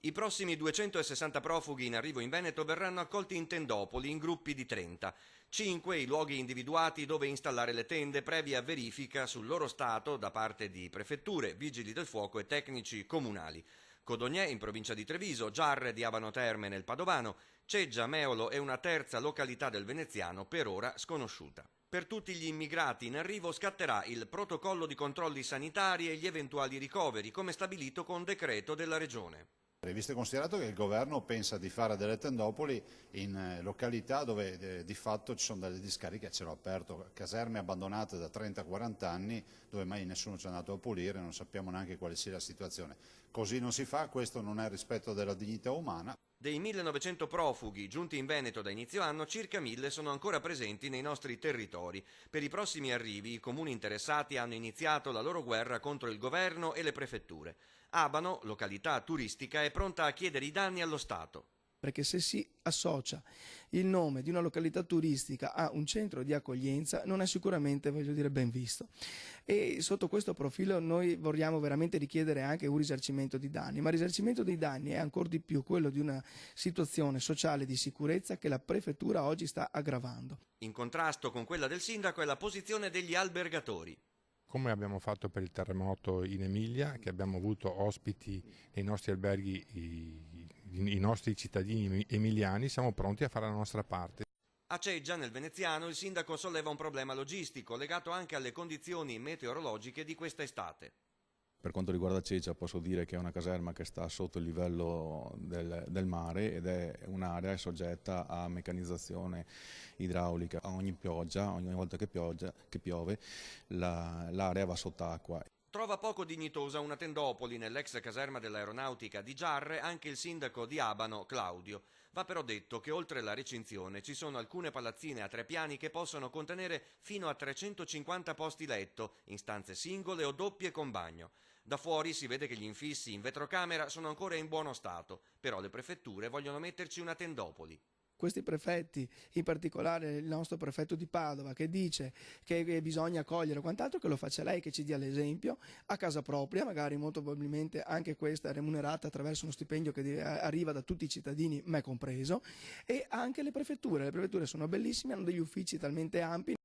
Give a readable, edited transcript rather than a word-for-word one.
I prossimi 260 profughi in arrivo in Veneto verranno accolti in tendopoli in gruppi di 30. 5 i luoghi individuati dove installare le tende previa verifica sul loro stato da parte di prefetture, vigili del fuoco e tecnici comunali. Codognè in provincia di Treviso, Giarre di Abano Terme nel Padovano, Ceggia, Meolo e una terza località del Veneziano per ora sconosciuta. Per tutti gli immigrati in arrivo scatterà il protocollo di controlli sanitari e gli eventuali ricoveri, come stabilito con decreto della Regione. Visto e considerato che il governo pensa di fare delle tendopoli in località dove di fatto ci sono delle discariche a cielo aperto, caserme abbandonate da 30-40 anni dove mai nessuno ci è andato a pulire, non sappiamo neanche quale sia la situazione. Così non si fa, questo non è rispetto della dignità umana. Dei 1900 profughi giunti in Veneto da inizio anno, circa 1000 sono ancora presenti nei nostri territori. Per i prossimi arrivi i comuni interessati hanno iniziato la loro guerra contro il governo e le prefetture. Abano, località turistica, è pronta a chiedere i danni allo Stato. Perché se si associa il nome di una località turistica a un centro di accoglienza non è sicuramente, ben visto. E sotto questo profilo noi vogliamo veramente richiedere anche un risarcimento di danni, ma il risarcimento dei danni è ancora di più quello di una situazione sociale di sicurezza che la prefettura oggi sta aggravando. In contrasto con quella del sindaco è la posizione degli albergatori. Come abbiamo fatto per il terremoto in Emilia, che abbiamo avuto ospiti nei nostri alberghi i nostri cittadini emiliani, siamo pronti a fare la nostra parte. A Ceggia, nel Veneziano, il sindaco solleva un problema logistico legato anche alle condizioni meteorologiche di questa estate. Per quanto riguarda Ceggia posso dire che è una caserma che sta sotto il livello del mare ed è un'area soggetta a meccanizzazione idraulica. A ogni pioggia, ogni volta che piove, l'area va sott'acqua. Trova poco dignitosa una tendopoli nell'ex caserma dell'aeronautica di Giarre anche il sindaco di Abano, Claudio. Va però detto che oltre la recinzione ci sono alcune palazzine a 3 piani che possono contenere fino a 350 posti letto, in stanze singole o doppie con bagno. Da fuori si vede che gli infissi in vetrocamera sono ancora in buono stato, però le prefetture vogliono metterci una tendopoli. Questi prefetti, in particolare il nostro prefetto di Padova, che dice che bisogna accogliere quant'altro, che lo faccia lei, che ci dia l'esempio a casa propria, magari molto probabilmente anche questa è remunerata attraverso uno stipendio che arriva da tutti i cittadini, me compreso, e anche le prefetture sono bellissime, hanno degli uffici talmente ampi.